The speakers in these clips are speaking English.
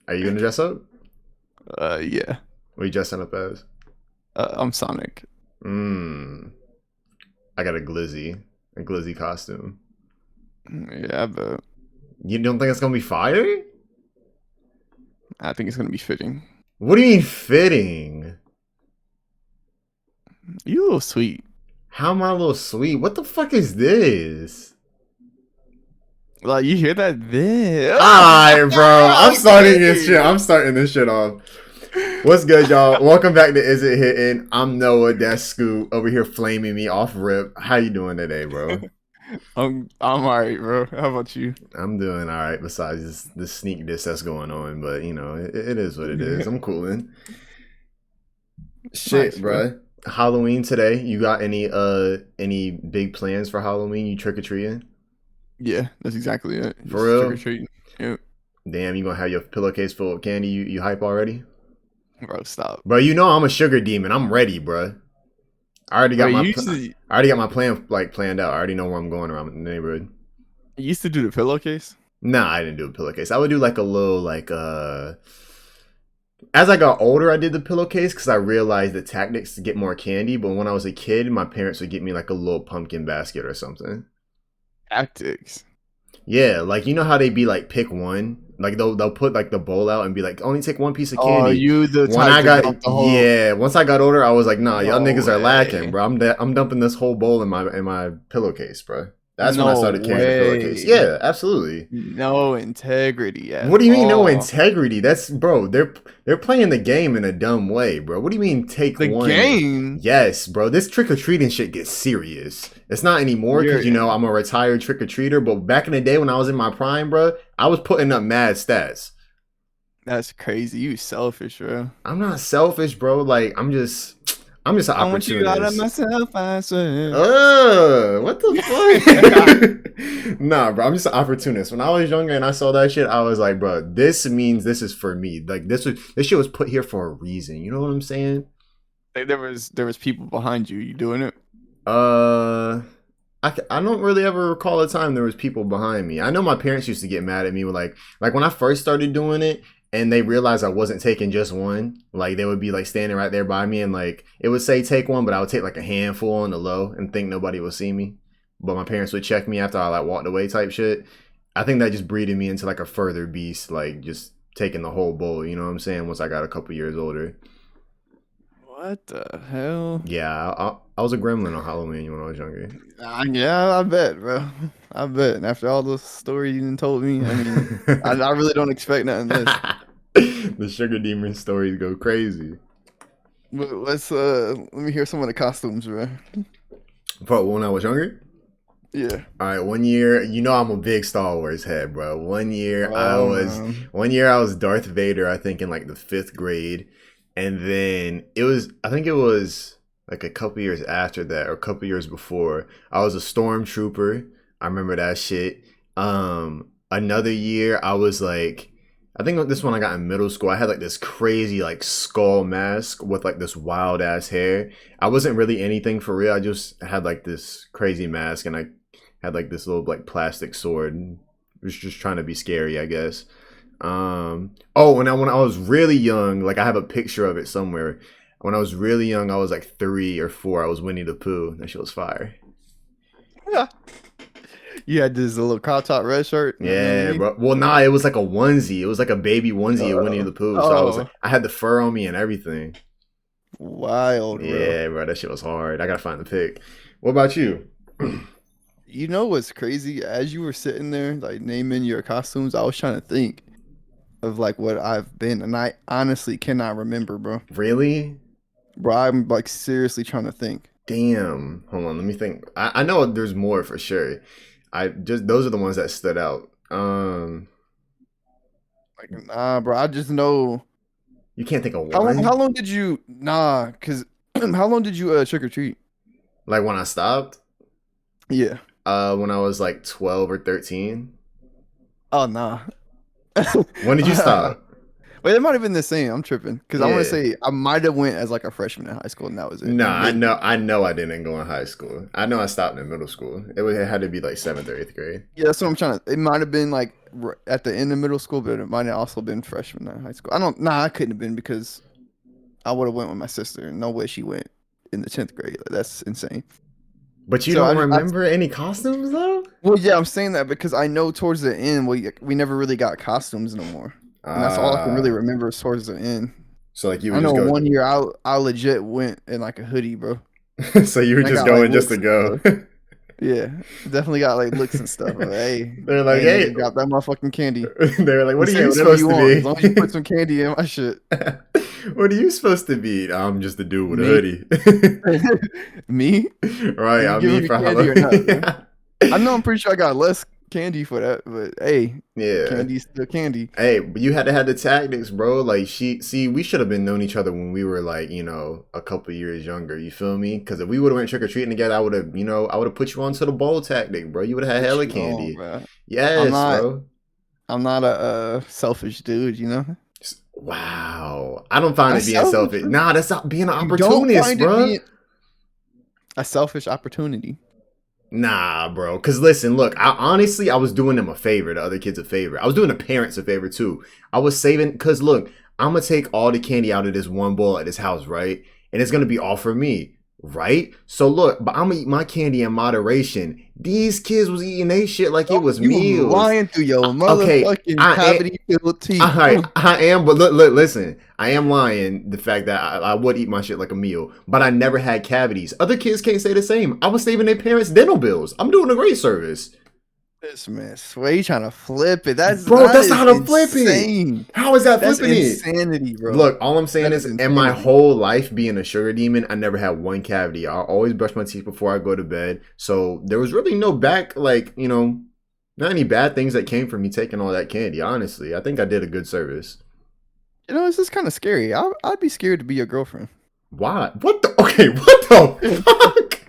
Are you gonna dress up? Yeah. What are you dressing up as? I'm Sonic. Mmm. I got a glizzy costume. Yeah, but You don't think it's gonna be fire? I think it's gonna be fitting. What do you mean fitting? You a little sweet. How am I a little sweet? What the fuck is this? Like you hear that? Then Alright, bro. I'm starting this shit. okay. I'm starting this shit off. What's good, y'all? Welcome back to Is It Hitting? I'm Noah. That's Scoop over here flaming me off rip. How you doing today, bro? I'm alright, bro. How about you? I'm doing all right. Besides this sneak diss that's going on, but you know it is what it is. I'm cooling. Nice, Shit, bro. bro. Halloween today. You got any big plans for Halloween? You trick or treating? Yeah, that's exactly it. For Just trick or real? treating. Yeah, Damn, you gonna have your pillowcase full of candy? You hype already? bro, stop. Bro, you know I'm a sugar demon. I'm ready, bro. I already got Wait, my you used to plan like planned out. I already know where I'm going around the neighborhood. you used to do the pillowcase? Nah, I didn't do a pillowcase. I would do like a little like as I got older, I did the pillowcase because I realized the tactics to get more candy. But when I was a kid, my parents would get me like a little pumpkin basket or something. Tactics. Yeah, like you know how they be like pick one, like they'll put like the bowl out and be like only take one piece of Oh, candy. you the When type I to dump got the whole. once I got older, I was like, nah, y'all No niggas are lacking, way. bro. I'm dumping this whole bowl in my pillowcase, bro. That's when I No started carrying the pillowcase. way. Yeah, absolutely. No integrity at What do you mean no all. integrity? That's bro. They're playing the game in a dumb way, bro. What do you mean take The one? game, Yes, bro. This trick or treating shit gets serious. It's not anymore you're because you know I'm a retired trick or treater. But back in the day when I was in my prime, bro, I was putting up mad stats. that's crazy. You selfish, bro. I'm not selfish, bro. Like I'm just an I want you out of opportunist. myself, I swear. What the fuck? Nah, bro. I'm just an opportunist. When I was younger and I saw that shit, I was like, bro, this means this is for me. Like this shit was put here for a reason. You know what I'm saying? Like, there was people behind you. You doing it? Uh, I don't really ever recall a time there was people behind me. I know my parents used to get mad at me with like when I first started doing it and they realized I wasn't taking just one, like they would be like standing right there by me and like it would say take one, but I would take like a handful on the low and think nobody would see me. But my parents would check me after I like walked away type shit. I think that just breeded me into like a further beast, like just taking the whole bowl, you know what I'm saying, once I got a couple years older. What the hell? Yeah, I was a gremlin on Halloween when I was younger. Yeah, I bet, bro. I bet. And after all the story you done told me, I mean, I really don't expect nothing less. The sugar demon stories go crazy. But let me hear some of the costumes, bro. But when I was younger, Yeah. all right, one year, you know I'm a big Star Wars head, bro. Oh man. One year I was Darth Vader, I think in like the fifth grade, and then I think it was like a couple years after that or a couple years before, I was a stormtrooper. I remember that shit. Another year I was like, I think this one I got in middle school. I had like this crazy like skull mask with like this wild ass hair. I wasn't really anything for real. I just had like this crazy mask and I had like this little like plastic sword. Was just trying to be scary, I guess. Oh, when I was really young, like I have a picture of it somewhere. When I was really young, I was like 3 or 4. I was Winnie the Pooh. That shit was fire. You had this little crop top red shirt Yeah, underneath. bro. Well, nah, it was like a onesie. It was like a baby onesie of Winnie Oh, the Pooh. So I was like, oh, I had the fur on me and everything. wild, bro. Yeah, bro, that shit was hard. I gotta find the pic. What about you? You know what's crazy? As you were sitting there, like naming your costumes, I was trying to think of like what I've been, and I honestly cannot remember, bro. Really? Bro, I'm like seriously trying to think. Damn. Hold on, let me think. I know there's more for sure. I just those are the ones that stood out. Like, nah, bro. I just know You can't think of how long. How one? long did you? Nah, cause how long did you trick or treat? Like when I stopped? Yeah. When I was like 12 or 13. Oh nah. When did you stop? Wait, it might have been the same. I'm tripping because I want to Yeah. say I might have went as like a freshman in high school, and that was it. No, Maybe. I know I didn't go in high school. I know I stopped in middle school. It had to be like seventh or eighth grade. Yeah, that's what I'm trying to. It might have been like at the end of middle school, but it might have also been freshman in high school. I don't. Nah, I couldn't have been because I would have went with my sister. No way she went in the 10th grade. Like, that's insane. But you So don't I remember any costumes though? well, yeah, I'm saying that because I know towards the end we never really got costumes no more, and that's all I can really Uh remember is towards the end. so like you I would know just go one year I legit went in like a hoodie, bro. so you were And I just got like going just looks to and go. stuff. Yeah, definitely got like looks and stuff. But, hey, They're like, hey, hey, nigga, got that motherfucking candy. they're like, You what are say you whatever supposed you to want as long as you put be? some candy in my shit. What are you supposed to be? I'm just a dude with a Me, hoodie. me. Right, You I'm me giving me for candy or not, Halloween. bro? I know I'm pretty sure I got less candy for that, but hey, Yeah. candy's still candy. Hey, but you had to have the tactics, bro. Like we should have been knowing each other when we were like, a couple years younger. You feel me? Because if we would have went trick or treating together, I would have put you onto the bowl tactic, bro. You would have had What hella you on, candy. bro? I'm Yes, not. bro. I'm not a selfish dude. You know. Wow. I don't find it That's being selfish, selfish. bro. Nah, that's not being an You don't opportunist, find it bro. being a selfish opportunity. Nah, bro. Cause listen, look, I was doing them a favor, the other kids a favor. I was doing the parents a favor too. I was saving, cause look, I'm gonna take all the candy out of this one bowl at this house, right? And it's gonna be all for me, right? So look, but I'm gonna eat my candy in moderation. These kids was eating they shit like it Oh, was you meals. lying through your Okay, motherfucking cavity filled teeth. I am, but listen, I am lying. The fact that I would eat my shit like a meal, but I never had cavities. Other kids can't say the same. I was saving their parents' dental bills. I'm doing a great service, This man, swear you trying to flip it. bro. That That's is not a flipping. insane. How is that That's flipping it? insanity, bro. Look, all I'm saying That is, is in my insanity. whole life being a sugar demon, I never had one cavity. I always brush my teeth before I go to bed. So there was really no not any bad things that came from me taking all that candy. Honestly, I think I did a good service. You know, it's just kind of scary. I'd be scared to be your girlfriend. Why? What the? Okay, what the fuck?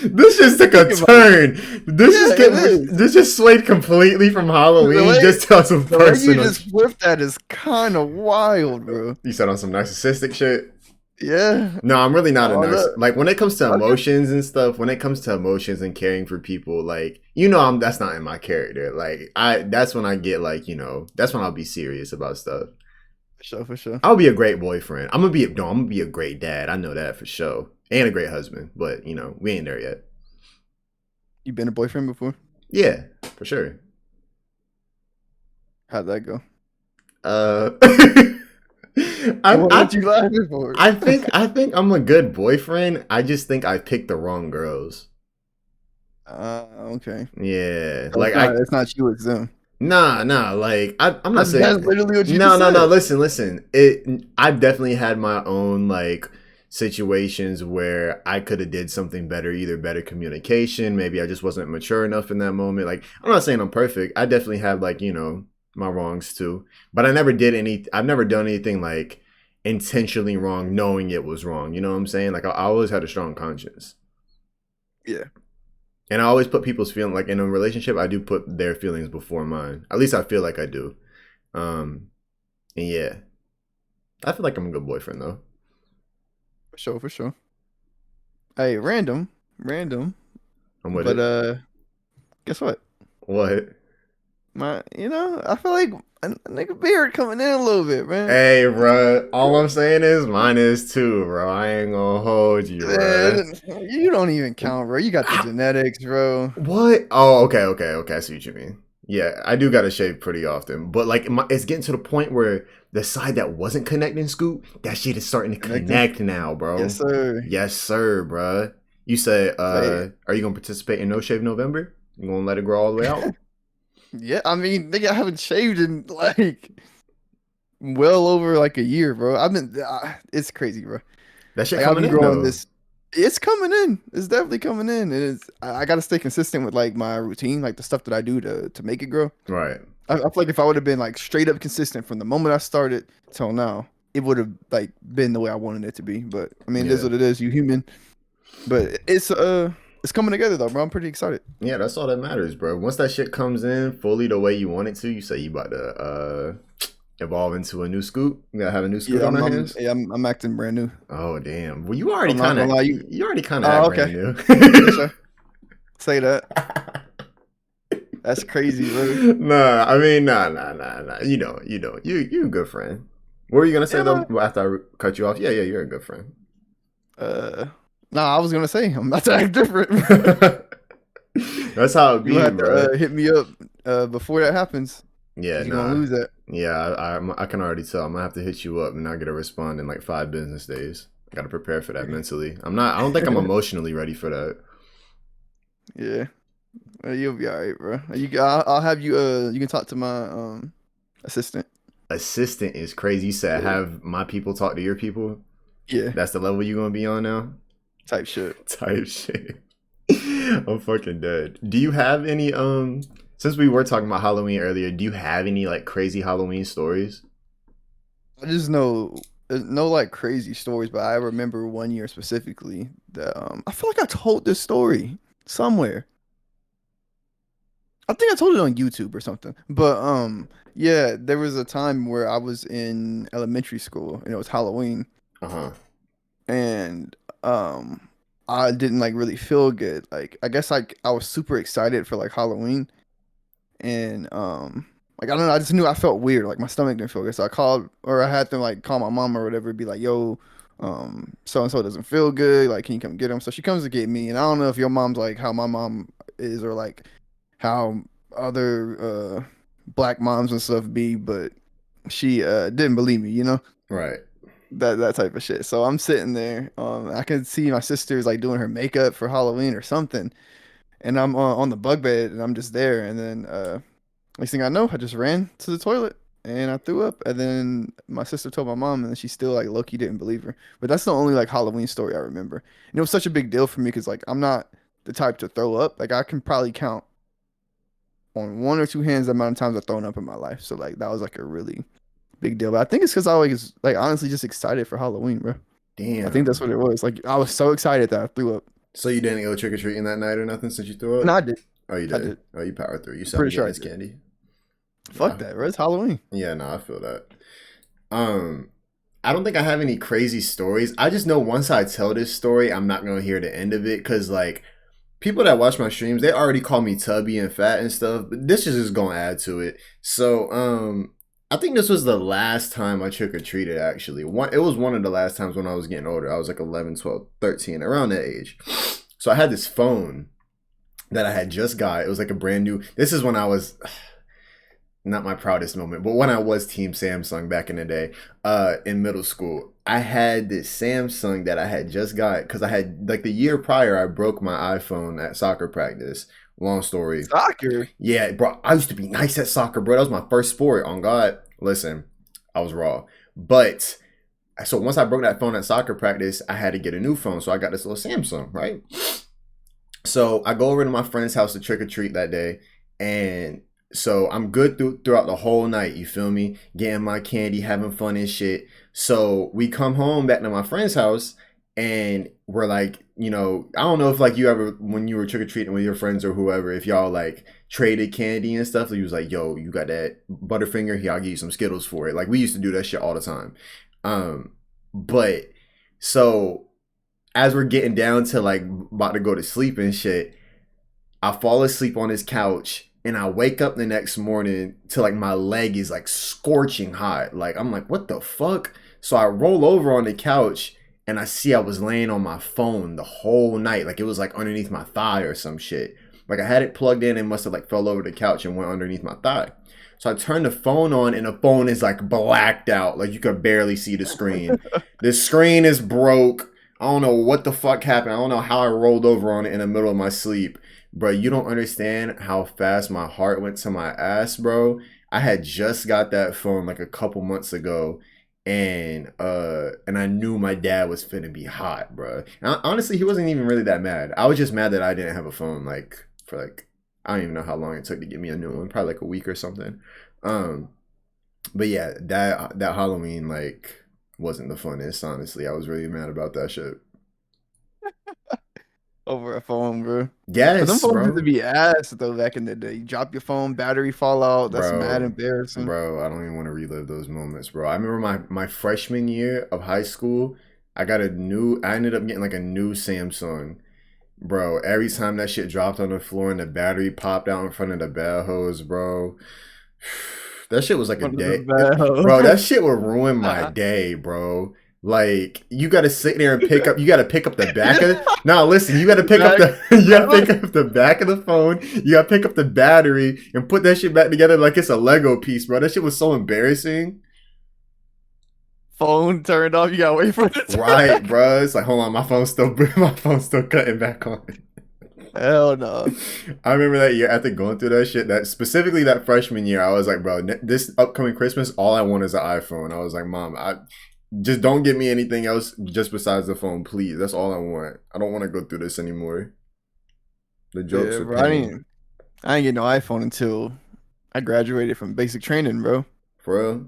This just took a Think about turn. Yeah, it is. This just swayed completely from Halloween The way, just to some the way you personal. just flipped that is kind of wild, bro. You said on some narcissistic shit. Yeah. No, I'm really not a Oh, narcissist. look. Like when it comes to Okay. emotions and stuff, when it comes to emotions and caring for people, like that's not in my character. Like that's when I get that's when I'll be serious about stuff. For sure, for sure. I'll be a great boyfriend. I'm gonna be a great dad. I know that for sure, and a great husband. But we ain't there yet. You been a boyfriend before? Yeah, for sure. How'd that go? Uh, What I, did you laughing for? I think I'm a good boyfriend. I just think I picked the wrong girls. Okay. Yeah, So like it's not you, it's them. nah. Like I'm not saying. That's literally what you No, just no, said. no. Listen. I've definitely had my own situations where I could have did something better, either better communication. Maybe I just wasn't mature enough in that moment. Like I'm not saying I'm perfect. I definitely have my wrongs too. But I've never done anything like intentionally wrong, knowing it was wrong. You know what I'm saying? Like I always had a strong conscience. Yeah. And I always put people's feelings, like in a relationship, I do put their feelings before mine. At least I feel like I do. And yeah, I feel like I'm a good boyfriend though. For sure, for sure. Hey, random. I'm with But it. guess what? What? I feel like a nigga beard coming in a little bit, man. Hey, bro. All I'm saying is mine is too, bro. I ain't gonna hold you, bro. Man, you don't even count, bro. You got the genetics, bro. What? Oh, okay. I see what you mean. Yeah, I do gotta shave pretty often, but it's getting to the point where the side that wasn't connecting, Scoop, that shit is starting to Connecting? connect now, bro. Yes, sir. Yes, sir, bro. You said, Say are you gonna participate in No Shave November? You gonna let it grow all the way out? Yeah, I mean, nigga, I haven't shaved in like well over like a year, bro. It's crazy, bro. That shit Like I've coming been in growing though. this. It's coming in. It's definitely coming in. I got to stay consistent with like my routine, like the stuff that I do to make it grow. Right. I feel like if I would have been like straight up consistent from the moment I started till now, it would have like been the way I wanted it to be. But I mean, it is Yeah. what it is. You human. But it's coming together though, bro. I'm pretty excited. Yeah, that's all that matters, bro. Once that shit comes in fully the way you want it to, you say you about to evolve into a new scoop. We gotta have a new scoop Yeah, on I'm our I'm hands. yeah, I'm acting brand new. Oh damn. Well, I'm not gonna lie, you already kind of oh, act okay. brand new. For sure. Say that. That's crazy, bro. Nah, I mean, nah. You a good friend. What were you gonna say Yeah. though after I cut you off? Yeah, you're a good friend. Uh, nah, I was gonna say I'm about to act different. That's how it You gonna be, have to bro. hit me up before that happens, Yeah, cause you're gonna nah. lose that. Yeah, I can already tell. I'm gonna have to hit you up and not get a respond in like 5 business days. I gotta prepare for that mentally. I'm not. I don't think I'm emotionally ready for that. Yeah, you'll be all right, bro. I'll have you. You can talk to my assistant. Assistant is crazy. You said Yeah, have my people talk to your people. yeah, That's the level you gonna be on now. type shit. Type shit. I'm fucking dead. Do you have any since we were talking about Halloween earlier, do you have any like crazy Halloween stories? I just know there's no like crazy stories, but I remember one year specifically that I feel like I told this story somewhere. I think I told it on YouTube or something. But yeah, there was a time where I was in elementary school and it was Halloween Uh-huh. and I didn't like really feel good. Like I guess like I was super excited for like Halloween and like I don't know, I just knew I felt weird. Like my stomach didn't feel good. So I called or I had to like call my mom or whatever, be like, yo, so and so doesn't feel good. Like, can you come get him? So she comes to get me. And I don't know if your mom's like how my mom is or like how other black moms and stuff be, but she didn't believe me, you know? Right. That type of shit. So I'm sitting there. I can see my sister's like doing her makeup for Halloween or something, and I'm on the bug bed and I'm just there. And then next thing I know, I just ran to the toilet and I threw up. And then my sister told my mom, and she still like Loki didn't believe her. But that's the only like Halloween story I remember. And it was such a big deal for me because like I'm not the type to throw up. Like I can probably count on one or two hands the amount of times I've thrown up in my life. So like that was like a really big deal. But I think it's because I was like honestly just excited for Halloween, bro. I think that's Damn. what it was. Like I was so excited that I threw up. So you didn't go trick or treating that night or nothing since you threw And up? I did. Oh, you I did. did. Oh, you powered through. You I'm said I'm pretty sure getting I this did. candy. Fuck that, bro. It's Halloween. Yeah, no, I feel that. Um, I don't think I have any crazy stories. I just know once I tell this story, I'm not gonna hear the end of it because like people that watch my streams, they already call me tubby and fat and stuff. But this is just gonna add to it. So, I think this was the last time I trick or treated. Actually, it was one of the last times when I was getting older. I was like 11, 12, 13, around that age. So I had this phone that I had just got. It was like a brand new. This is when I was not my proudest moment, but when I was Team Samsung back in the day, in middle school, I had this Samsung that I had just got because I had like the year prior I broke my iPhone at soccer practice. Long story. Soccer. Yeah, bro, I used to be nice at soccer, bro. That was my first sport. On God, listen, I was raw, but so once I broke that phone at soccer practice, I had to get a new phone. So I got this little Samsung, right? So I go over to my friend's house to trick or treat that day, and so I'm good throughout the whole night. You feel me? Getting my candy, having fun and shit. So we come home back to my friend's house, and we're like, I don't know if like you ever when you were trick or treating with your friends or whoever, if y'all like traded candy and stuff. He was like, "Yo, you got that Butterfinger? Here, I'll give you some Skittles for it." Like we used to do that shit all the time. But so as we're getting down to like about to go to sleep and shit, I fall asleep on his couch and I wake up the next morning to like my leg is like scorching hot. Like I'm like, what the fuck? So I roll over on the couch and I see I was laying on my phone the whole night. Like it was like underneath my thigh or some shit. Like I had it plugged in and must have like fell over the couch and went underneath my thigh. So I turned the phone on and the phone is like blacked out. Like you could barely see the screen. The screen is broke. I don't know what the fuck happened. I don't know how I rolled over on it in the middle of my sleep. Bro, you don't understand how fast my heart went to my ass, bro. I had just got that phone like a couple months ago, and I knew my dad was finna be hot, bro. And honestly, he wasn't even really that mad. I was just mad that I didn't have a phone like for like I don't even know how long it took to get me a new one, probably like a week or something. Um, but yeah, that Halloween like wasn't the funnest, honestly. I was really mad about that shit. over a phone, bro. But them Yes, phones used to bro. be ass though back in the day. You drop your phone, battery fall out. That's mad Bro, embarrassing. bro, I don't even want to relive those moments, bro. I remember my freshman year of high school, I ended up getting like a new Samsung. Bro, every time that shit dropped on the floor and the battery popped out in front of the bell hose, bro. That shit was like a One of the day. Bro, bad. that shit would ruin my day, bro. Like you gotta sit there and you gotta pick up the back of now listen, you gotta pick up Back. the you gotta pick up the back of the phone, you gotta pick up the battery and put that shit back together like it's a Lego piece, bro. That shit was so embarrassing. Phone turned off. You gotta wait for it to Right, turn. bro. It's like hold on, my phone's still cutting back on. Hell no. I remember that year after going through that shit. That specifically that freshman year, I was like, bro, this upcoming Christmas, all I want is an iPhone. I was like, mom, I just don't get me anything else just besides the phone, please. That's all I want. I don't want to go through this anymore. The jokes Yeah, are bro. I pain. didn't. I didn't get no iPhone until I graduated from basic training, bro. For real?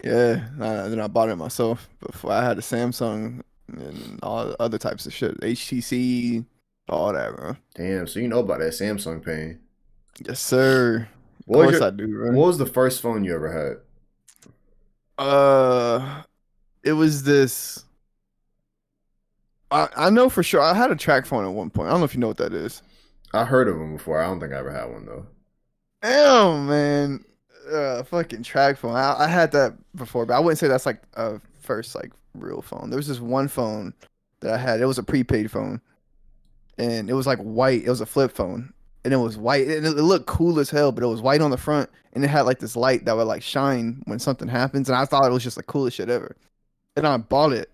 Yeah. Then I bought it myself. Before I had a Samsung and all other types of shit, HTC, all that, bro. Damn. So you know about that Samsung pain. Yes, sir. Of What was course your I do, bro. What was the first phone you ever had? Uh, it was this. I know for sure. I had a track phone at one point. I don't know if you know what that is. I heard of them before. I don't think I ever had one though. Damn, man. Fucking track phone. I had that before, but I wouldn't say that's like a first like real phone. There was this one phone that I had. It was a prepaid phone, and it was like white. It was a flip phone, and it was white, and it looked cool as hell. But it was white on the front, and it had like this light that would like shine when something happens. And I thought it was just the coolest shit ever. And I bought it.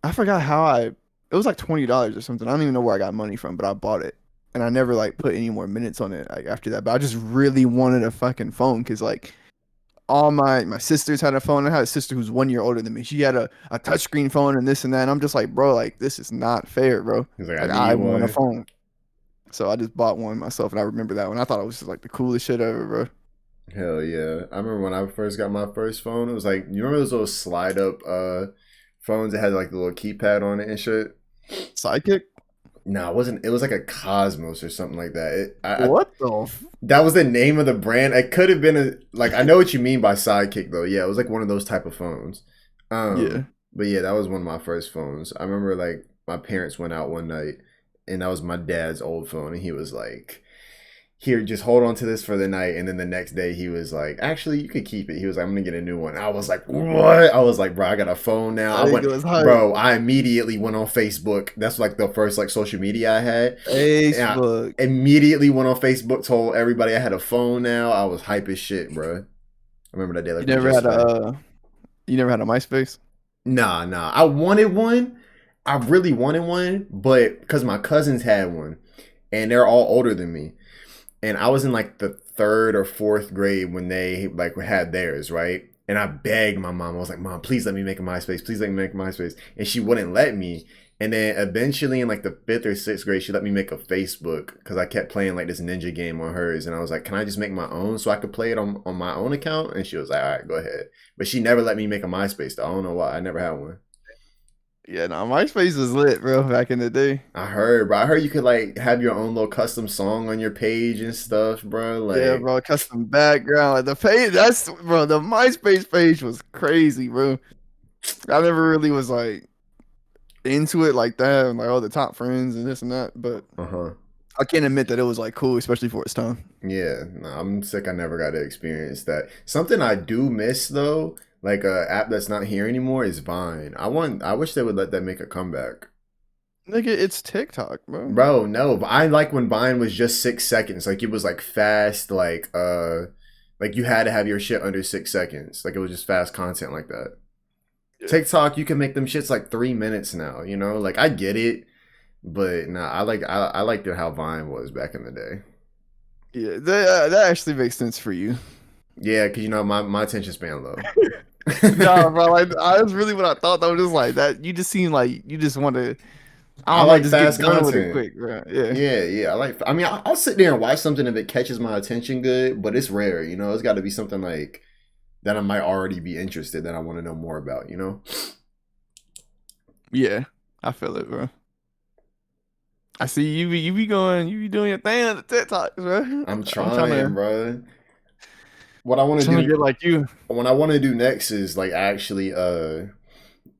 I forgot how I. It was like $20 or something. I don't even know where I got money from, but I bought it, and I never like put any more minutes on it like after that. But I just really wanted a fucking phone because like all my sisters had a phone. I had a sister who's 1 year older than me. She had a touchscreen phone and this and that. And I'm just like, bro, like this is not fair, bro. He's like, I Like need I want a one. phone. So I just bought one myself, and I remember that one. I thought it was just like the coolest shit ever, bro. Hell yeah. I remember when I first got my first phone, it was like you remember those little slide up phones that had like the little keypad on it and shit? Sidekick? No, it wasn't. It was like a Cosmos or something like that. What the? That was the name of the brand. It could have been a like I know what you mean by Sidekick though. Yeah, it was like one of those type of phones. Yeah. But yeah, that was one of my first phones. I remember like my parents went out one night, and that was my dad's old phone, and he was like, "Here, just hold on to this for the night." And then the next day, he was like, "Actually, you could keep it." He was like, "I'm gonna get a new one." I was like, "What?" I was like, "Bro, I got a phone now." I think it was hype. Bro. I immediately went on Facebook. That's like the first like social media I had. And I Facebook. immediately went on Facebook, told everybody I had a phone now. I was hype as shit, bro. I remember that day You like it was never had yesterday. you never had a MySpace? Nah. I wanted one. I really wanted one, but because my cousins had one, and they're all older than me, and I was in like the third or fourth grade when they like had theirs, right? And I begged my mom. I was like, "Mom, please let me make a MySpace. Please let me make a MySpace." And she wouldn't let me. And then eventually, in like the fifth or sixth grade, she let me make a Facebook because I kept playing like this ninja game on hers. And I was like, "Can I just make my own so I could play it on my own account?" And she was like, "All right, go ahead." But she never let me make a MySpace though. I don't know why. I never had one. Yeah, no, MySpace was lit, bro, back in the day. I heard, bro. I heard you could like have your own little custom song on your page and stuff, bro. Yeah, Like, bro, custom background. Like the page, that's bro, the MySpace page was crazy, bro. I never really was like into it like that, and like all the top friends and this and that. But uh-huh. I can't admit that it was like cool, especially for its time. Yeah, no, I'm sick. I never got to experience that. Something I do miss though, like a app that's not here anymore, is Vine. I wish they would let that make a comeback. Nigga, it's TikTok, bro. Bro, no, but I like when Vine was just 6 seconds. Like it was like fast, like you had to have your shit under 6 seconds. Like it was just fast content like that. Yeah, TikTok, you can make them shits like 3 minutes now. You know, like I get it, but nah, I liked it how Vine was back in the day. yeah, that actually makes sense for you. Yeah, because you know my attention span low. Nah, bro, like I was really what I thought. That was just like that. You just seem like you just want to. I I don't know, like just get fast done with it content. quick, bro. Yeah, Yeah. I like. I mean, I'll sit there and watch something if it catches my attention good, but it's rare. You know, it's got to be something like that I might already be interested that I want to know more about. You know. yeah, I feel it, bro. I see you be going, you be doing your thing on the TikToks, bro. I'm I'm trying trying, to bro. What I want to trying to do, get like you. what I want to do next is like actually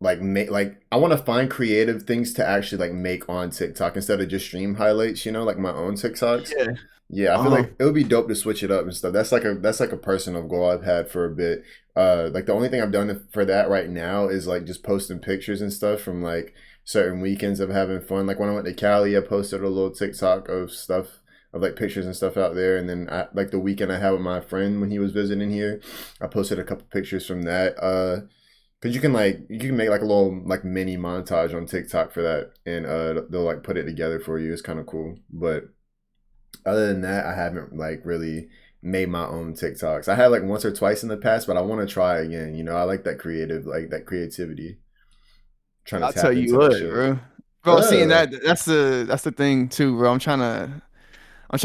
like make like I want to find creative things to actually like make on TikTok instead of just stream highlights, you know, like my own TikToks. Yeah. Yeah, I feel Uh-huh. like it would be dope to switch it up and stuff. That's like a personal goal I've had for a bit. Like the only thing I've done for that right now is like just posting pictures and stuff from like certain weekends of having fun. Like when I went to Cali, I posted a little TikTok of stuff of like pictures and stuff out there. And then like the weekend I had with my friend when he was visiting here, I posted a couple pictures from that. Cause you can make like a little like mini montage on TikTok for that, and they'll like put it together for you. It's kind of cool, but other than that, I haven't like really made my own TikToks. I had like once or twice in the past, but I want to try again. You know, I like that creative, like that creativity. Trying to I'll tell tap you into that what, shit. bro. Bro, seeing Yeah, that's the thing too, bro. I'm trying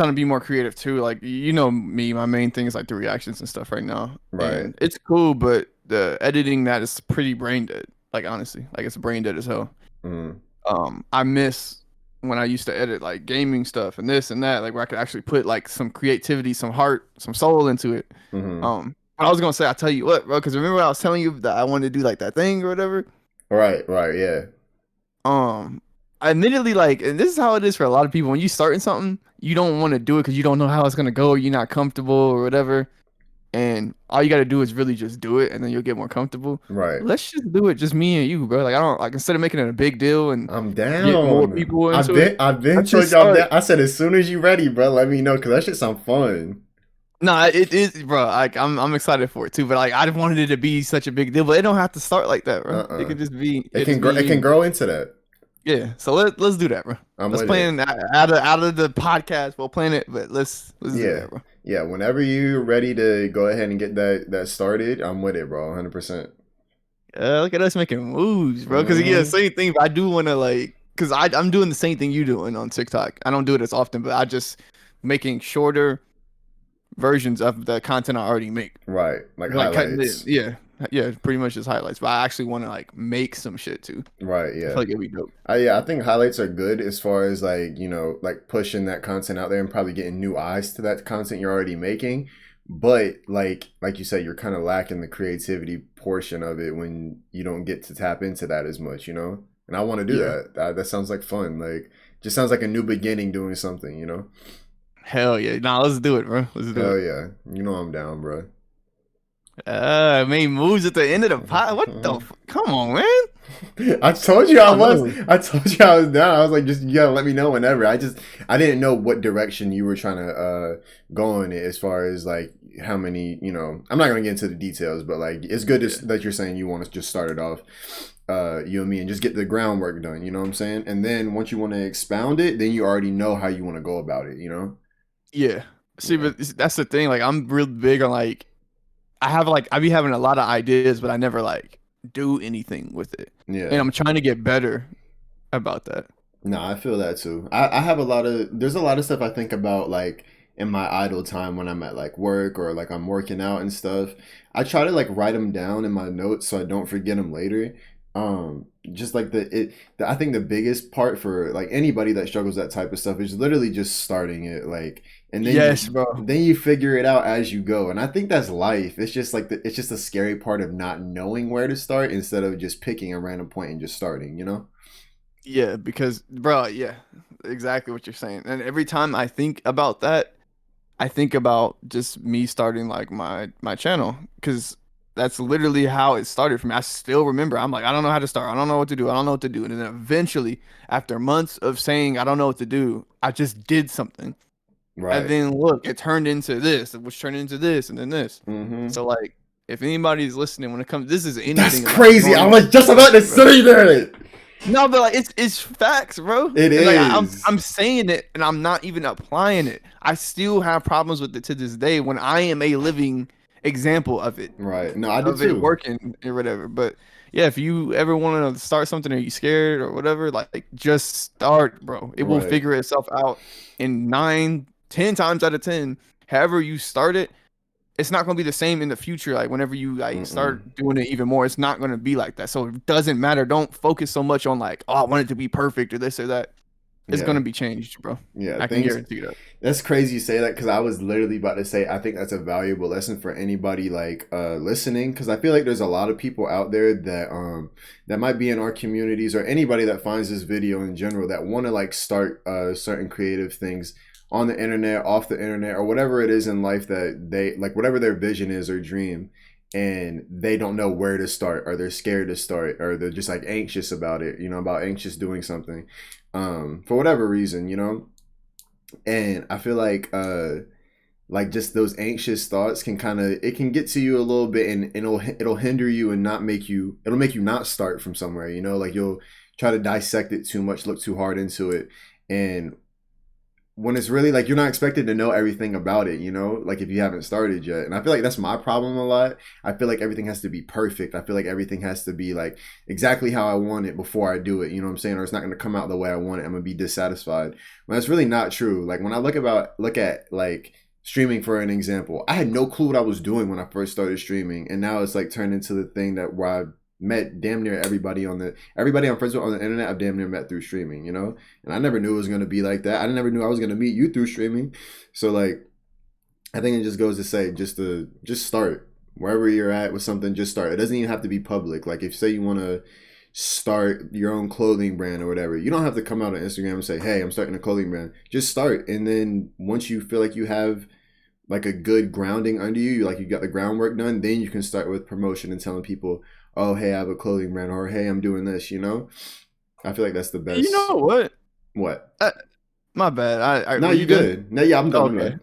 to be more creative too. Like you know me, my main thing is like the reactions and stuff right now. right. And it's cool, but the editing that is pretty brain dead. Like honestly, like it's brain dead as hell. Mm, I miss when I used to edit like gaming stuff and this and that, like where I could actually put like some creativity, some heart, some soul into it. mm-hmm. But I was gonna say, I'll tell you what, bro, because remember I was telling you that I wanted to do like that thing or whatever. Right, right, yeah, Um, admittedly, like, and this is how it is for a lot of people. When you starting something, you don't want to do it because you don't know how it's gonna go. You're not comfortable or whatever. And all you gotta do is really just do it, and then you'll get more comfortable. right. Let's just do it, just me and you, bro. Like I don't like instead of making it a big deal and I'm get more down. people into it. I've been Let's told just you I'm down. start. I said as soon as you ready, bro, let me know because that shit sound fun. Nah, it is, bro. Like I'm excited for it too. But like I just wanted it to be such a big deal, but it don't have to start like that, bro. It Uh-uh. could just be, It it can just grow. be It can you. grow into that. Yeah. So let's do that, bro. I'm Let's with it. plan out of the podcast. We'll plan it, but let's do Yeah. that, bro. Yeah. Whenever you're ready to go ahead and get that started, I'm with it, bro. 100%. Look at us making moves, bro. Because yeah, Mm-hmm. same thing. But I do want to like, because I'm doing the same thing you doing on TikTok. I don't do it as often, but I just making shorter versions of the content I already make. Right. Like Like cutting it, highlights. yeah, yeah, pretty much just highlights. But I actually want to like make some shit too. Right. I Yeah. feel like it'd be dope. Yeah. I think highlights are good as far as like, you know, like pushing that content out there and probably getting new eyes to that content you're already making. But like you said, you're kind of lacking the creativity portion of it when you don't get to tap into that as much, you know? And I want to do Yeah, that. That sounds like fun. Like, just sounds like a new beginning doing something, you know? hell yeah. Nah, let's do it, bro. Let's do Hell it. yeah. You know I'm down, bro. I made moves at the end of the pot. What the? Come on, man. I told you I I was. know. I told you I was down. I was like, just you gotta let me know whenever. I didn't know what direction you were trying to go in it as far as like how many. You know, I'm not gonna get into the details, but like it's good Yeah, that you're saying you want to just start it off, you and me, and just get the groundwork done. You know what I'm saying? And then once you want to expound it, then you already know how you want to go about it. You know? yeah. See, Yeah. but that's the thing. Like, I'm real big on like I be having a lot of ideas, but I never like do anything with it, and Yeah. I'm trying to get better about that. No, I feel that too. I have a lot of there's a lot of stuff I think about like in my idle time when I'm at like work or like I'm working out and stuff. I try to like write them down in my notes so I don't forget them later. Just like I think the biggest part for like anybody that struggles that type of stuff is literally just starting it like and Yes, bro. then you figure it out as you go. And I think that's life. It's just like it's just a scary part of not knowing where to start instead of just picking a random point and just starting, you know? Yeah, because bro, yeah, exactly what you're saying. And every time I think about that, I think about just me starting like my channel because that's literally how it started for me. I still remember. I'm like, I don't know how to start. I don't know what to do. I don't know what to do. And then eventually, after months of saying I don't know what to do, I just did something. And Right. then look, it turned into this, which turned into this, and then this. Mm-hmm. So like, if anybody's listening when it comes, this is That's anything about crazy. I growing was just about to bro. say that. No, but like it's facts, bro. It And like is. I'm saying it and I'm not even applying it. I still have problems with it to this day when I am a living example Right. No, I do of it too. working or whatever. But yeah, if you ever want to start something or you scared or whatever, like just start, bro. It will Right. figure itself out in 9, 10 times out of 10. However you start it, it's not gonna be the same in the future. Like whenever you like Mm-mm. start doing it even more, it's not gonna be like that. So it doesn't matter. Don't focus so much on like, oh, I want it to be perfect or this or that. It's Yeah. gonna be changed, bro. Yeah, I can things. guarantee that. That's crazy you say that because I was literally about to say I think that's a valuable lesson for anybody like listening because I feel like there's a lot of people out there that might be in our communities or anybody that finds this video in general that want to like start certain creative things on the internet, off the internet, or whatever it is in life that they like, whatever their vision is or dream, and they don't know where to start, or they're scared to start, or they're just like anxious about it, about anxious doing something, for whatever reason, and I feel like just those anxious thoughts can kind of it can get to you a little bit, and it'll hinder you and not make you it'll make you not start from somewhere, like you'll try to dissect it too much, look too hard into it, and when it's really like you're not expected to know everything about it, like if you haven't started yet. And I feel like that's my problem a lot. I feel like everything has to be perfect. I feel like everything has to be like exactly how I want it before I do it. You know what I'm saying? Or it's not going to come out the way I want it. I'm going to be dissatisfied. When that's really not true. Like when I look at like streaming for an example, I had no clue what I was doing when I first started streaming. And now it's like turned into the thing that where I met damn near everybody everybody I'm friends with on the internet. I've damn near met through streaming, and I never knew it was gonna be like that. I never knew I was gonna meet you through streaming. So like, I think it just goes to say just start wherever you're at with something. Just start. It doesn't even have to be public. Like if say you want to start your own clothing brand or whatever, you don't have to come out on Instagram and say, hey, I'm starting a clothing brand. Just start, and then once you feel like you have like a good grounding under you, like you got the groundwork done, then you can start with promotion and telling people, oh, hey, I have a clothing brand, or hey, I'm doing this, I feel like that's the You best. know what? What? My bad. No, you good. No, yeah, I'm done. Okay.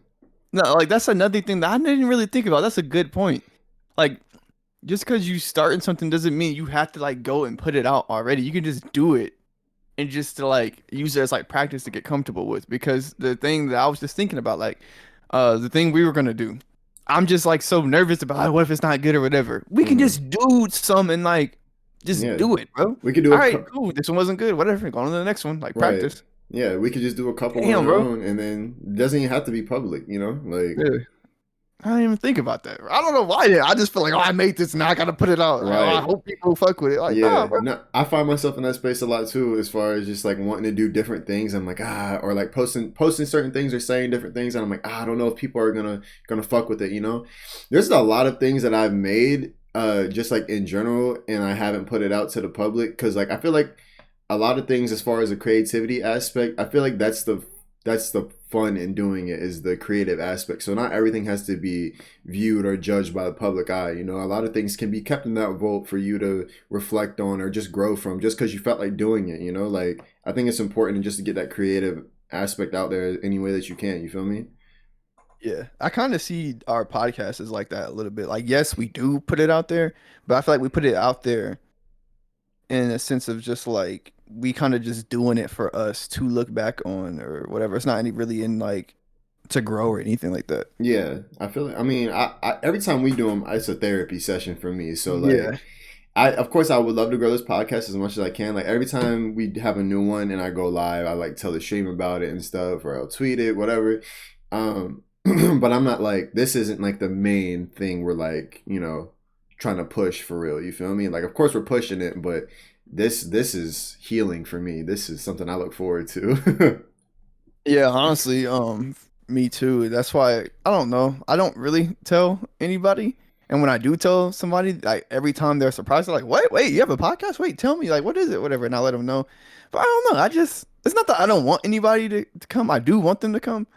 No, like that's another thing that I didn't really think about. That's a good point. Like, just because you starting something doesn't mean you have to like go and put it out already. You can just do it and just to like use it as like practice to get comfortable with. Because the thing that I was just thinking about, like, the thing we were gonna do, I'm just like so nervous about like, what if it's not good or whatever. We can just do some and like just do it, bro. We could do All right, cool. This one wasn't good. Whatever. Go on to the next one. Like right. practice. Yeah, we could just do a couple on our own, and then it doesn't even have to be public, like. Yeah. I didn't even think about that. I don't know why. I just feel like, oh, I made this now. I gotta put it out. Right. I hope people fuck with it. Like, yeah, no, I find myself in that space a lot too, as far as just like wanting to do different things. I'm like, or like posting certain things or saying different things, and I'm like, I don't know if people are gonna fuck with it. There's a lot of things that I've made, just like in general, and I haven't put it out to the public because like I feel like a lot of things as far as the creativity aspect, I feel like that's the fun in doing it, is the creative aspect. So not everything has to be viewed or judged by the public eye. A lot of things can be kept in that vault for you to reflect on or just grow from, just because you felt like doing it. Like I think it's important just to get that creative aspect out there any way that you can. You feel me? Yeah, I kind of see our podcast as like that a little bit. Like, yes, we do put it out there, but I feel like we put it out there in a sense of just like we kind of just doing it for us to look back on or whatever. It's not any really in like to grow or anything like that. Yeah, I feel it. I mean, I every time we do them, it's a therapy session for me. So like, yeah. Of course I would love to grow this podcast as much as I can. Like every time we have a new one and I go live, I like tell the stream about it and stuff, or I'll tweet it, whatever. But I'm not like, this isn't like the main thing we're like, trying to push for real. You feel me? Like, of course we're pushing it, but this is healing for me. This is something I look forward to. Yeah, honestly, me too. That's why I don't know. I don't really tell anybody. And when I do tell somebody, like every time they're surprised, they're like, wait, you have a podcast? Wait, tell me, like, what is it? Whatever. And I let them know. But I don't know. It's not that I don't want anybody to come. I do want them to come.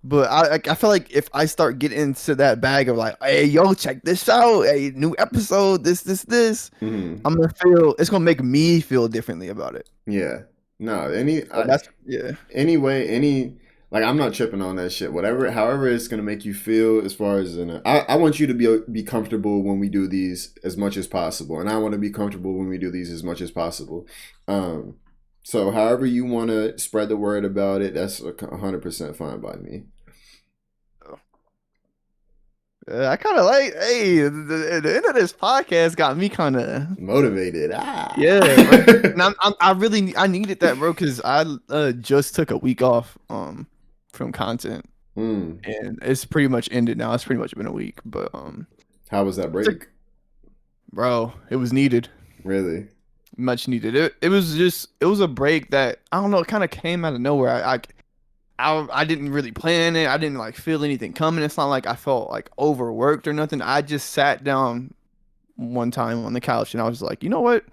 But I feel like if I start getting into that bag of like, hey, yo, check this out, hey, new episode, this, mm-hmm. I'm gonna it's gonna make me feel differently about it. Yeah. No, like I'm not tripping on that shit. However it's gonna make you feel, as far as I want you to be comfortable when we do these as much as possible, and I want to be comfortable when we do these as much as possible. So however you want to spread the word about it, that's 100% fine by me. I kind of like, hey, the end of this podcast got me kind of motivated. Yeah, and I needed that, bro, because I just took a week off from content, and it's pretty much ended now. It's pretty much been a week, but how was that break? Bro, it was needed. Really? much needed. It was a break that I don't know. It kind of came out of nowhere. I didn't really plan it. I didn't like feel anything coming. It's not like I felt like overworked or nothing. I just sat down one time on the couch and I was like, you know what?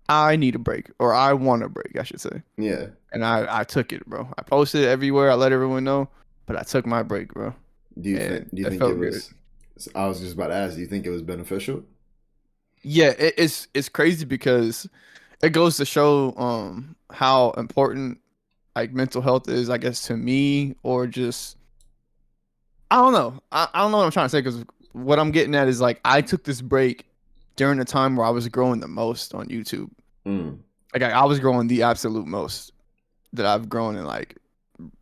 I need a break, or I want a break, I should say. Yeah. And I took it, bro. I posted it everywhere. I let everyone know, but I took my break, bro. And Do you it think it felt good. was? I was just about to ask. Do you think it was beneficial? Yeah, it's crazy because it goes to show how important like mental health is, I guess, to me, or just I don't know. I don't know what I'm trying to say because what I'm getting at is like I took this break during the time where I was growing the most on YouTube. Mm. Like I was growing the absolute most that I've grown in like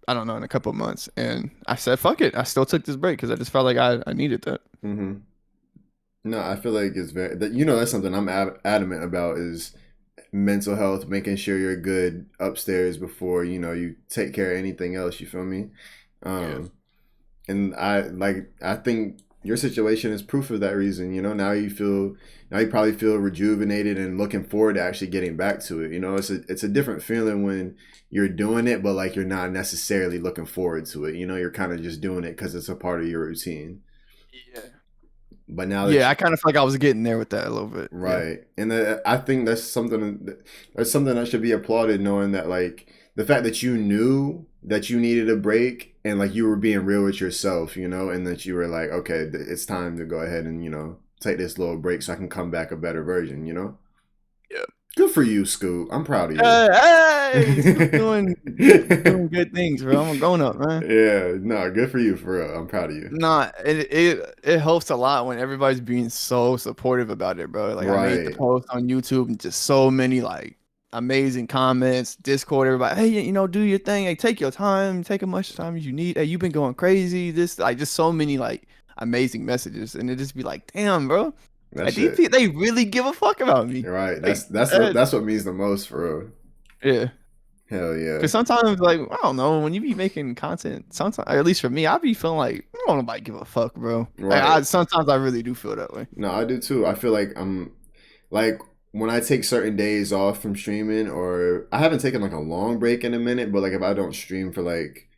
I don't know in a couple of months, and I said fuck it. I still took this break because I just felt like I needed that. Hmm. No, I feel like it's very that you know that's something I'm adamant about is mental health, making sure you're good upstairs before you know you take care of anything else. You feel me? Yeah. Um, and I think your situation is proof of that reason. You know, now you probably feel rejuvenated and looking forward to actually getting back to it. You know, it's a different feeling when you're doing it, but like you're not necessarily looking forward to it. You know, you're kind of just doing it because it's a part of your routine. Yeah. But now that Yeah, I kind of feel like I was getting there with that a little bit. Yeah. right. And I think that's something that should be applauded, knowing that like the fact that you knew that you needed a break and like you were being real with yourself, you know, and that you were like, okay, it's time to go ahead and, you know, take this little break so I can come back a better version, you know? Yeah. Good for you, Scoop. I'm proud of you. Hey, Scoop doing good things, bro. I'm a grown up, man. Yeah, no, good for you for real. I'm proud of you. Nah, it helps a lot when everybody's being so supportive about it, bro. Like I made the Right. post on YouTube and just so many like amazing comments, Discord, everybody, hey, you know, do your thing. Hey, take your time, take as much time as you need. Hey, you've been going crazy. This like just so many like amazing messages, and it just be like, damn, bro. That Like these shit. people, they really give a fuck about me. Right. Like, That's what means the most for real. yeah. Hell yeah. Cause sometimes, like, I don't know, when you be making content, sometimes, or at least for me, I be feeling like I don't nobody give a fuck, bro. Like, Right. sometimes I really do feel that way. No, I do too. I feel like I'm like when I take certain days off from streaming, or I haven't taken like a long break in a minute, but like if I don't stream for like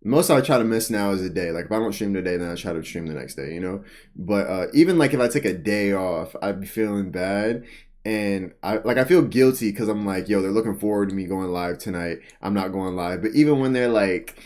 most I try to miss now is a day. Like if I don't stream today, then I try to stream the next day, you know? But even like if I take a day off, I'd be feeling bad. And I feel guilty because I'm like, yo, they're looking forward to me going live tonight. I'm not going live. But even when they're like,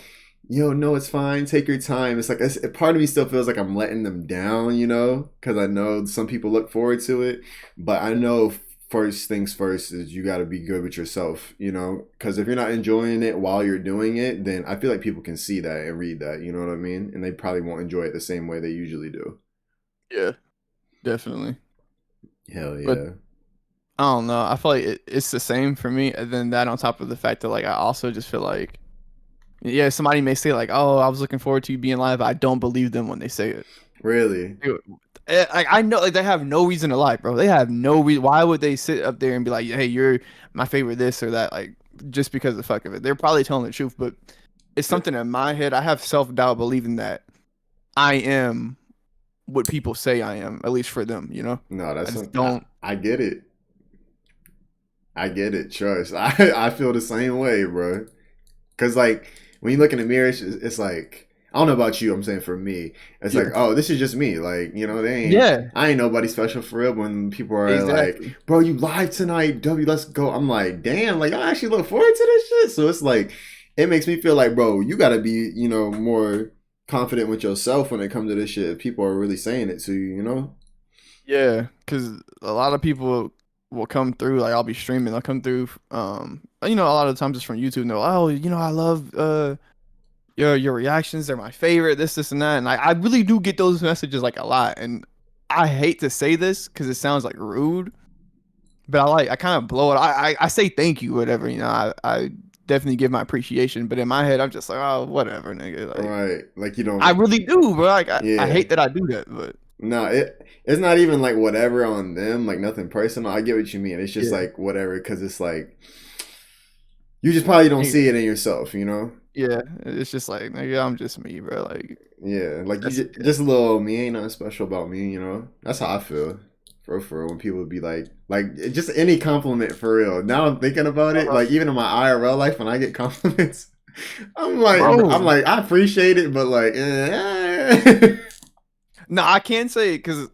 yo, no, it's fine. Take your time. It's like a part of me still feels like I'm letting them down, you know, because I know some people look forward to it. But I know first things first is you got to be good with yourself, you know, because if you're not enjoying it while you're doing it, then I feel like people can see that and read that, you know what I mean? And they probably won't enjoy it the same way they usually do. Yeah, definitely. Hell But yeah. I don't know. I feel like it's the same for me. And then that on top of the fact that, like, I also just feel like, yeah, somebody may say, like, oh, I was looking forward to you being live. I don't believe them when they say it. Really? Like I know, like they have no reason to lie, bro. They have no reason. Why would they sit up there and be like, "Hey, you're my favorite, this or that," like just because of the fuck of it? They're probably telling the truth, but it's something in my head. I have self doubt believing that I am what people say I am, at least for them. You know, No, I that's just some, don't. I get it. I get it. Trust. I feel the same way, bro. Cause like when you look in the mirror, it's like I don't know about you. I'm saying for me, it's like Yeah, oh, this is just me. Like you know, they ain't. yeah, I ain't nobody special for real. When people are like, exactly. bro, you live tonight, W, let's go. I'm like, damn, like I actually look forward to this shit. So it's like it makes me feel like, bro, you gotta be you know more confident with yourself when it comes to this shit. If people are really saying it to you, you know. Yeah, because a lot of people will come through. Like I'll be streaming, they'll come through. You know, a lot of the times it's from YouTube. And they're like, oh, you know, I love your reactions. They're my favorite. This, and that. And I really do get those messages like a lot. And I hate to say this because it sounds like rude, but I kind of blow it. I say thank you, whatever. You know, I definitely give my appreciation. But in my head, I'm just like, oh, whatever, nigga. Like Right. Like you I don't. really do, bro. Like I Yeah. hate that I do that, but No, it's not even like whatever on them, like nothing personal. I get what you mean. It's just yeah. like whatever because it's like you just probably don't see it in yourself, you know? Yeah, it's just like, nigga, I'm just me, bro. Like, Yeah, like you that's just a little me ain't nothing special about me, you know? That's how I feel, For real, when people would be like just any compliment for real. Now I'm thinking about it, like even in my IRL life, when I get compliments, I'm Bro. like, I appreciate it, but like, No, I can't say it because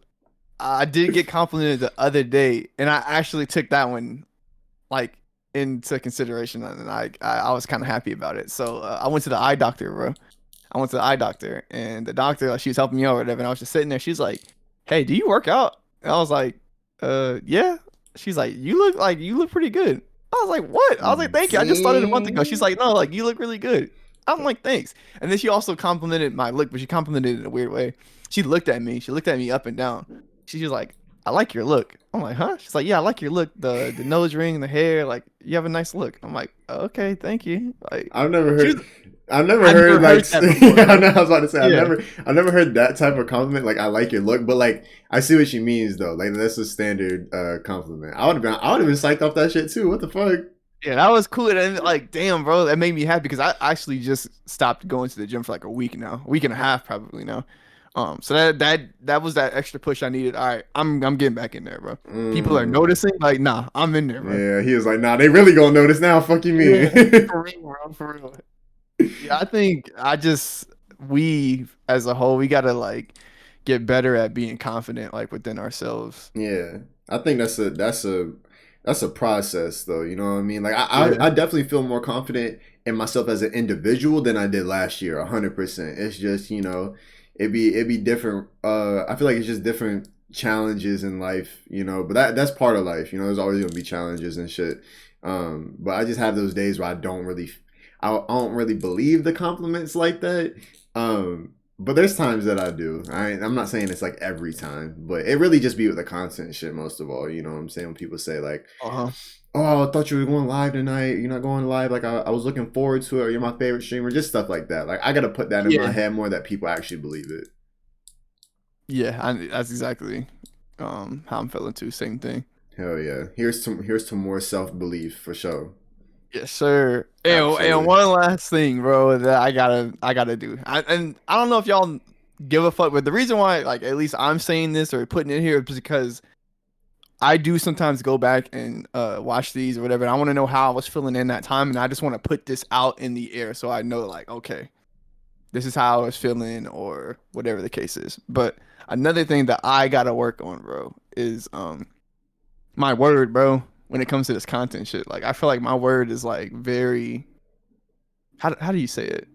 I did get complimented the other day, and I actually took that one like into consideration, and I was kind of happy about it. So I went to the eye doctor, bro. I went to the eye doctor, and the doctor, like, she was helping me out or whatever, and I was just sitting there. She's like, "Hey, do you work out?" And I was like, yeah." She's like, you look pretty good." I was like, "What?" I was like, "Thank you. I just started a month ago." She's dang. like, "No, like you look really good." I'm like, "Thanks." And then she also complimented my look, but she complimented it in a weird way. She looked at me. She looked at me up and down. She was like, "I like your look." I'm like, "Huh?" She's like, "Yeah, I like your look. The nose ring, the hair. Like, you have a nice look." I'm like, "Okay, thank you." Like, I've never she was. heard. I've never I heard never like heard that before, I bro. know I was about to say Yeah. I've never heard that type of compliment. Like I like your look, but like I see what she means though. Like that's a standard compliment. I would have been psyched off that shit too. What the fuck? Yeah, that was cool. And like, damn, bro, that made me happy because I actually just stopped going to the gym for like a week now, a week and a half probably now. So that was that extra push I needed. All right, I'm getting back in there, bro. People are Mm. noticing. Like, nah, I'm in there, bro. Yeah, he was like, nah, they really gonna notice now. Fuck you Yeah, mean? for real, bro, for real. Yeah, I think we as a whole we gotta like get better at being confident like within ourselves. Yeah, I think that's a process though. You know what I mean? Like Yeah, I definitely feel more confident in myself as an individual than I did last year. 100%. It's just it'd be different. I feel like it's just different challenges in life. But that's part of life. There's always gonna be challenges and shit. But I just have those days where I don't really believe the compliments like that. But there's times that I do. I'm not saying it's like every time, but it really just be with the content shit most of all. You know what I'm saying? When people say like, uh-huh. "Oh, I thought you were going live tonight. You're not going live. Like I was looking forward to it. Or you're my favorite streamer." Just stuff like that. Like I gotta put that in my Yeah, head more that people actually believe it. yeah, that's exactly how I'm feeling too. Same thing. Hell yeah. Here's to more self belief for sure. Yes, sir. And Absolutely. one last thing, bro, that I gotta do. And I don't know if y'all give a fuck, but the reason why, like, at least I'm saying this or putting it here is because I do sometimes go back and watch these or whatever. And I want to know how I was feeling in that time, and I just want to put this out in the air so I know, like, okay, this is how I was feeling or whatever the case is. But another thing that I gotta work on, bro, is my word, bro. When it comes to this content shit, like I feel like my word is like very how do you say it?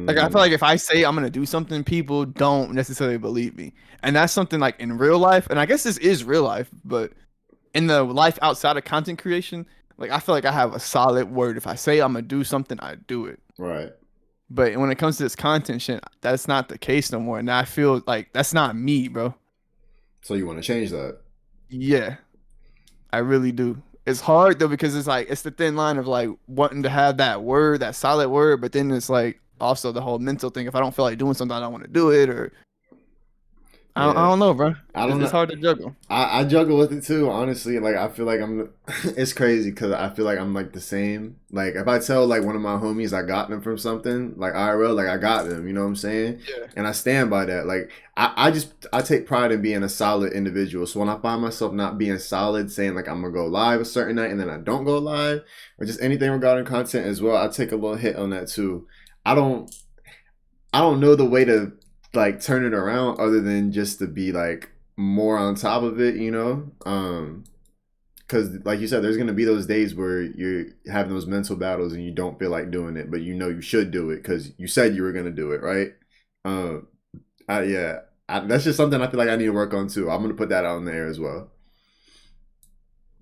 Like I feel Mm, like if I say I'm gonna do something, people don't necessarily believe me, and that's something like in real life, and I guess this is real life, but in the life outside of content creation, like I feel like I have a solid word. If I say I'm gonna do something, I do it. right. But when it comes to this content shit, that's not the case no more, and I feel like that's not me, bro. So you want to change that? Yeah, I really do. It's hard though because it's like it's the thin line of like wanting to have that word, that solid word, but then it's like also the whole mental thing. If I don't feel like doing something, I don't want to do it, or I Yeah. don't know, bro. I It's, don't it's know. hard to juggle. I juggle with it too, honestly. Like I feel like it's crazy because I feel like I'm like the same. Like if I tell like one of my homies I got them from something, like IRL, like I got them. You know what I'm saying? Yeah. And I stand by that. Like I take pride in being a solid individual. So when I find myself not being solid, saying like I'm gonna go live a certain night and then I don't go live, or just anything regarding content as well, I take a little hit on that too. I don't I don't know the way to like turn it around other than just to be like more on top of it, because like you said, there's gonna be those days where you're having those mental battles and you don't feel like doing it, but you know you should do it because you said you were gonna do it, right? Um, yeah, that's just something I feel like I need to work on too. I'm gonna put that out in there as well.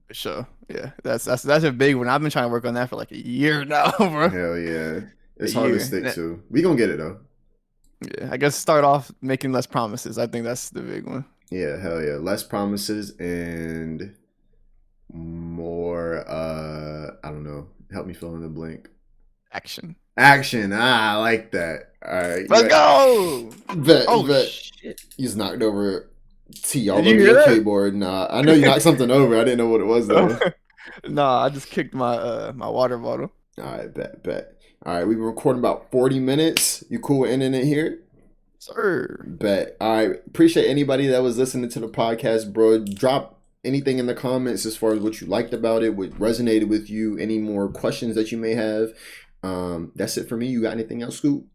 For sure. Yeah. That's a big one. I've been trying to work on that for like a year now, bro. Hell yeah, A it's hard to year. stick to. We gonna get it though. Yeah. I guess start off making less promises. I think that's the big one. Yeah, hell yeah. Less promises and more I don't know, help me fill in the blank. Action. Action. I like that. All right, Let's go. Oh bet shit. you just knocked over T Did all you over hear your that? keyboard. Nah, I know you knocked something over. I didn't know what it was though. Nah, I just kicked my my water bottle. All right, bet. All right, we've been recording about 40 minutes. You cool with ending it here? Sir. Bet. I appreciate anybody that was listening to the podcast, bro. Drop anything in the comments as far as what you liked about it, what resonated with you, any more questions that you may have. That's it for me. You got anything else, Scoop?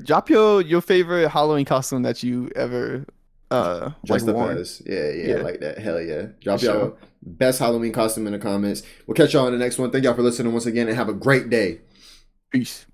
Drop your favorite Halloween costume that you ever like Dressed up worn. as. Yeah, Yeah, like that. Hell yeah. Drop for y'all sure. best Halloween costume in the comments. We'll catch y'all in the next one. Thank y'all for listening once again and have a great day. Peace.